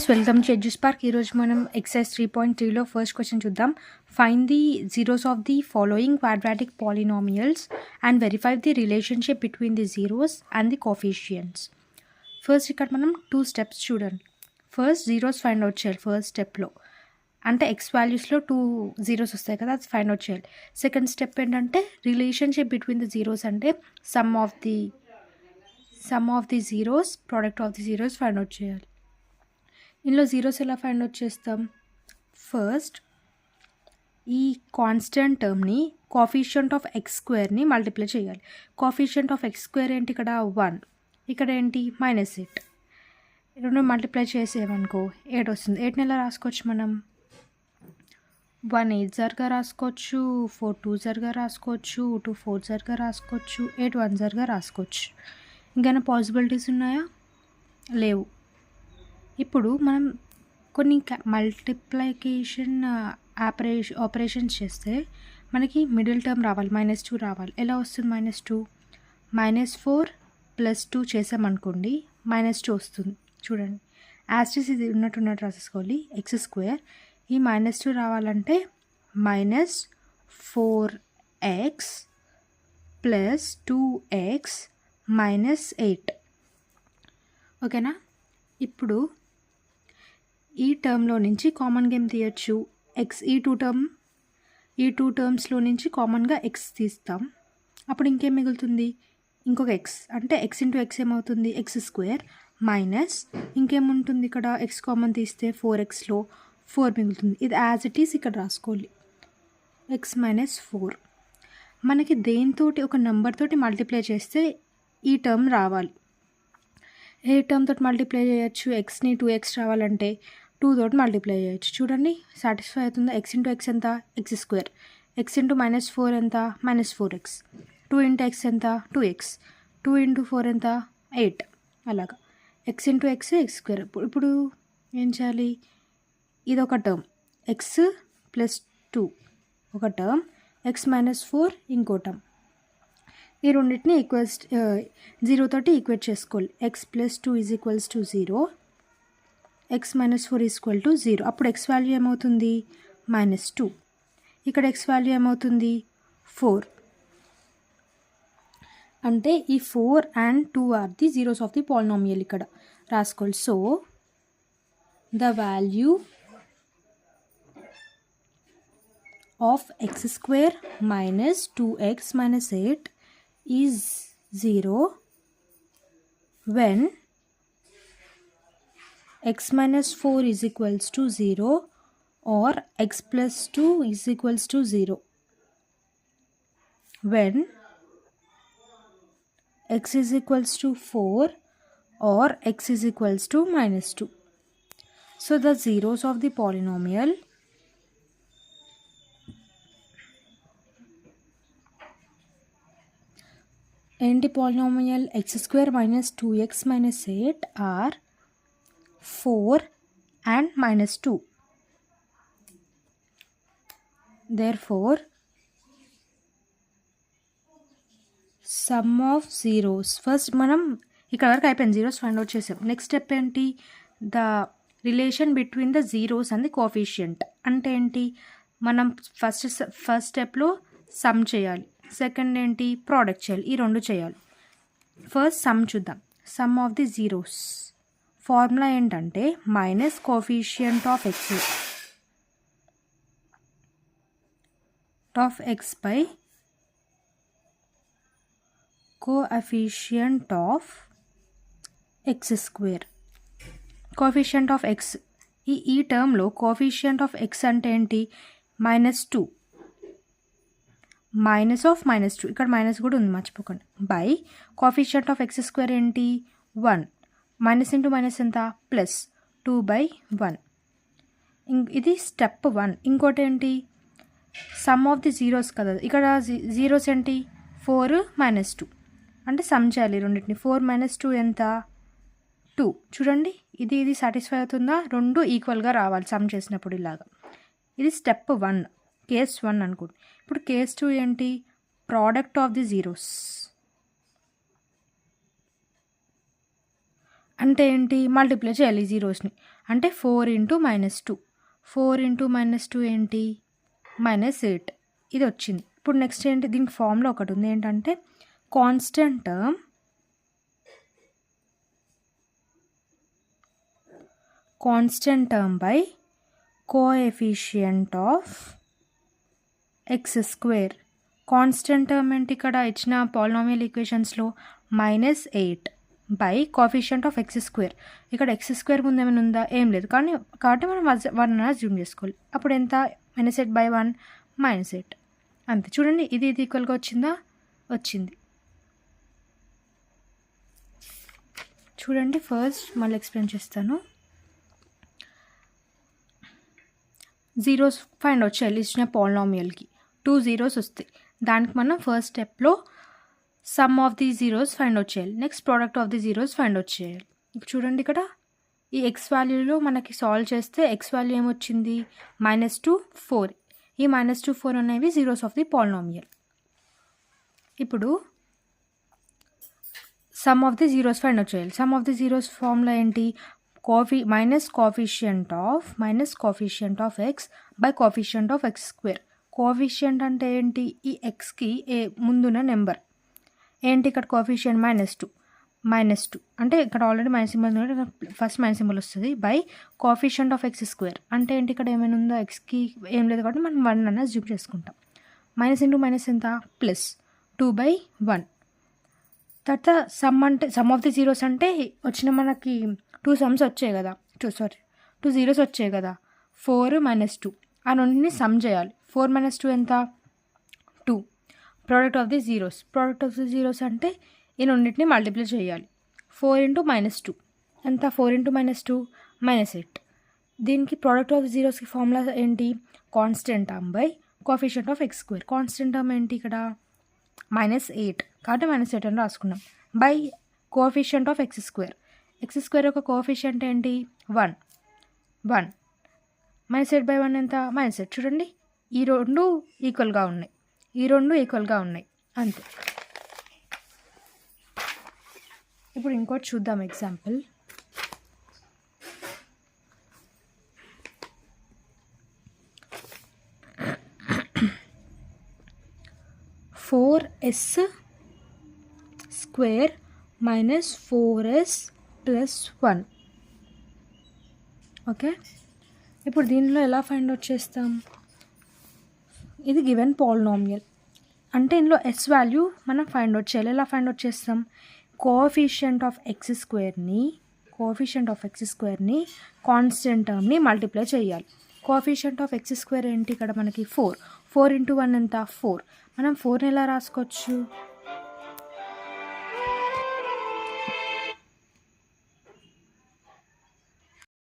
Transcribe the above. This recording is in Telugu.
Welcome to ఎడ్యుస్పార్క్. ఈరోజు మనం ఎక్సర్సైజ్ 3.3లో ఫస్ట్ క్వశ్చన్ చూద్దాం. Find the zeros of the following quadratic polynomials and verify the relationship between the zeros and the coefficients. First ఇక్కడ మనం 2 స్టెప్స్ చూడండి. ఫస్ట్ జీరోస్ ఫైండ్ అవుట్ చేయాలి. ఫస్ట్ స్టెప్లో అంటే ఎక్స్ వాల్యూస్లో 2 జీరోస్ వస్తాయి కదా, అది ఫైండ్ అవుట్ చేయాలి. సెకండ్ స్టెప్ ఏంటంటే రిలేషన్షిప్ బిట్వీన్ ది జీరోస్ అంటే some of the zeros, product of the zeros find out చేయాలి. ఇందులో జీరోస్ ఎలా ఫైండ్ అవుట్ చేస్తాం? ఫస్ట్ ఈ కాన్స్టెంట్ టర్మ్ని కోఫిషియంట్ ఆఫ్ ఎక్స్ స్క్వేర్ని మల్టిప్లై చేయాలి. కోఫిషియంట్ ఆఫ్ ఎక్స్ స్క్వేర్ ఏంటి? ఇక్కడ 1, ఇక్కడ ఏంటి -8. రెండు మల్టిప్లై చేసేవనుకో 8 వస్తుంది. 8ని ఎలా రాసుకోవచ్చు మనం? 1 8 జర్గా రాసుకోవచ్చు, 4 2 జర్గా రాసుకోవచ్చు, 2 4 జర్గా రాసుకోవచ్చు, 8 1 జర్గా రాసుకోవచ్చు. ఇంకైనా పాసిబిలిటీస్ ఉన్నాయా? లేవు. ఇప్పుడు మనం కొన్ని మల్టిప్లికేషన్ ఆపరేషన్స్ చేస్తే మనకి మిడిల్ టర్మ్ రావాలి, -2 రావాలి. ఎలా వస్తుంది -2? -4 + 2 చేసామనుకోండి -2 వస్తుంది. చూడండి, యాస్టిస్ ఇది ఉన్నట్టు రాసేసుకోవాలి. ఎక్స్ స్క్వేర్ ఈ -2 రావాలంటే -4x + 2x - 8. ఓకేనా? ఇప్పుడు ఈ టర్మ్లో నుంచి కామన్గా ఏం తీయచ్చు? ఎక్స్. ఈ టూ టర్మ్స్లో నుంచి కామన్గా ఎక్స్ తీస్తాం. అప్పుడు ఇంకేం మిగులుతుంది? ఇంకొక ఎక్స్. అంటే x × x ఏమవుతుంది? ఎక్స్ స్క్వేర్ మైనస్ ఇంకేముంటుంది ఇక్కడ? ఎక్స్ కామన్ తీస్తే 4xలో 4 మిగులుతుంది. ఇది యాజ్ ఇట్ ఈస్ ఇక్కడ రాసుకోవాలి, x - 4. మనకి దేనితోటి ఒక నెంబర్ తోటి మల్టిప్లై చేస్తే ఈ టర్మ్ రావాలి. ఏ టర్మ్ తోటి మల్టిప్లై చేయొచ్చు? ఎక్స్ని 2x రావాలంటే 2 తోటి మల్టిప్లై చేయొచ్చు. చూడండి, సాటిస్ఫై అవుతుందా? x × x ఎంత? X square. x × -4 ఎంత? -4x. 2 × x ఎంత? 2x. 2 × 4 ఎంత? 8. అలాగా x × x ఎక్స్ స్క్వేర్. ఇప్పుడు ఏం చేయాలి? ఇది ఒక టర్మ్, x + 2 ఒక టర్మ్, x - 4 ఇంకో టర్మ్. ఈ రెండింటిని 0 తోటి ఈక్వేట్ చేసుకోవాలి. x + 2 = 0, x - 4 = 0. అప్పుడు x వాల్యూ ఏమవుతుంది? -2. ఇక్కడ x వాల్యూ ఏమవుతుంది? 4. అంటే ఈ 4 and 2 are the zeros of the polynomial ఇక్కడ రాసుకోవాలి. So the value of x² - 2x - 8 is 0 when x - 4 = 0 or x + 2 = 0. When x = 4 or x = -2. So the zeros of the polynomial ఏంటి? Polynomial x² - 2x - 8 are 4 and -2. Therefore sum of zeros. First మనం ఇక్కడ వరకు అయిపోయింది, జీరోస్ ఫైండ్ అవుట్ చేసాం. నెక్స్ట్ స్టెప్ ఏంటి? The relation between the zeros and the coefficient. అంటే ఏంటి? మనం ఫస్ట్ స్టెప్లో సమ్ చేయాలి. సెకండ్ ఏంటి? ప్రోడక్ట్ చేయాలి. ఈ రెండు చేయాలి. ఫస్ట్ సమ్ చూద్దాం. Sum of the zeros formula ఏంటంటే coefficient of x by coefficient of x². Coefficient of x ఈ టర్మ్లో కోఎఫిషియంట్ ఆఫ్ x అంటే ఏంటి? -2. -2 ఇక్కడ మైనస్ కూడా ఉంది, మర్చిపోకండి. బై కోఎఫిషియంట్ ఆఫ్ x² ఏంటి? 1. మైనస్ ఇంటూ మైనస్ ఎంత? ప్లస్ 2/1. ఇది స్టెప్ 1. ఇంకోటి ఏంటి? సమ్ ఆఫ్ ది జీరోస్ కదా, ఇక్కడ జీరోస్ ఏంటి? 4 -2. అంటే సమ్ చేయాలి రెండింటిని. 4 - 2 ఎంత? 2. చూడండి, ఇది సాటిస్ఫై అవుతుందా? రెండు ఈక్వల్గా రావాలి సమ్ చేసినప్పుడు ఇలాగా. ఇది స్టెప్ 1, కేస్ 1 అనుకోండి. ఇప్పుడు కేస్ 2 ఏంటి? Product of the zeros. అంటే ఏంటి, మల్టిప్లై చేయాలి ఈ జీరోస్ని. అంటే 4 ఇంటూ -2, 4 ఇంటూ -2 ఏంటి, -8. ఇది వచ్చింది. ఇప్పుడు నెక్స్ట్ ఏంటి, దీనికి ఫార్ములా ఒకటి ఉంది, ఏంటంటే constant term by coefficient of x². Constant term ఏంటి, ఇక్కడ ఇచ్చిన పాలినామియల్ ఈక్వేషన్స్లో -8 బై కోఎఫిషియంట్ ఆఫ్ x². ఇక్కడ x² ముందు ఏమైనా ఉందా, ఏం లేదు, కాబట్టి మనం 1 అజ్యూమ్ చేసుకోవాలి. అప్పుడు ఎంత, -8/1 -8. అంతే. చూడండి, ఇది ఈక్వల్గా వచ్చిందా, వచ్చింది. చూడండి, ఫస్ట్ మళ్ళీ ఎక్స్ప్లెయిన్ చేస్తాను. జీరోస్ ఫైండ్ అవుట్ చేయాలి ఇచ్చిన పాలినామియల్కి. 2 జీరోస్ వస్తాయి. దానికి మనం ఫస్ట్ స్టెప్లో sum of the zeros find out చేయాలి. Next product of the zeros find out చేయాలి. ఇప్పుడు చూడండి, ఇక్కడ ఈ ఎక్స్ వాల్యూలో మనకి సాల్వ్ చేస్తే ఎక్స్ వాల్యూ ఏమొచ్చింది, -2, 4. ఈ -2, 4 అనేవి జీరోస్ ఆఫ్ ది పాలినామియల్. ఇప్పుడు sum of the zeros find out చేయాలి. Sum of the zeros formula ఏంటి, coefficient of x by coefficient of x². Coefficient అంటే ఏంటి, ఈ ఎక్స్కి ముందున్న నెంబర్ ఏంటి, ఇక్కడ కోఎఫిషియంట్ -2 అంటే ఇక్కడ already minus symbol, first minus symbol వస్తుంది, బై కోఎఫిషియంట్ ఆఫ్ x² అంటే ఏంటి, ఇక్కడ ఏమైనా ఉందా, ఎక్స్కి ఏం లేదు కాబట్టి మనం 1 అన్న జూమ్ చేసుకుంటాం. మైనస్ ఇంటూ మైనస్ ఎంత, +2/1. తర్వాత సమ్ ఆఫ్ ది జీరోస్ అంటే వచ్చిన మనకి 2 సమ్స్ వచ్చాయి కదా, 2 జీరోస్ వచ్చాయి కదా, 4 -2. ఆ రెండింటిని సమ్ చేయాలి. 4 - 2 ఎంత, 2. ప్రోడక్ట్ ఆఫ్ ది జీరోస్ అంటే ఈ రెండింటిని మల్టిప్లై చేయాలి. 4 ఇంటూ -2 ఎంత, 4 ఇంటూ -2 -8. దీనికి ప్రోడక్ట్ ఆఫ్ జీరోస్కి ఫార్ములా ఏంటి, constant term by coefficient of x². Constant term ఏంటి, ఇక్కడ -8 కాబట్టి -8 అని రాసుకున్నాం, బై కోఎఫిషియంట్ ఆఫ్ x² యొక్క కోఎఫిషియంట్ ఏంటి, 1. -8/1 ఎంత, -8. చూడండి, ఈ రెండు ఈక్వల్గా ఉన్నాయి, అంతే. ఇప్పుడు ఇంకోటి చూద్దాం ఎగ్జాంపుల్. (4s² - 4s + 1). ఓకే, ఇప్పుడు దీనిలో ఎలా ఫైండ్ అవుట్ చేస్తాం, ఇది గివెన్ పాలినామియల్ అంటే ఇందులో ఎస్ వాల్యూ మనం ఫైండ్ అవుట్ చేయాలి. ఎలా ఫైండ్ అవుట్ చేస్తాం, కోఎఫిషియంట్ ఆఫ్ x² కాన్స్టెంట్ టర్మ్ని మల్టిప్లై చేయాలి. కోఎఫిషియంట్ ఆఫ్ x² ఏంటి, ఇక్కడ మనకి 4 ఇంటూ 1 ఎంత, 4. మనం 4ని ఎలా రాసుకోవచ్చు,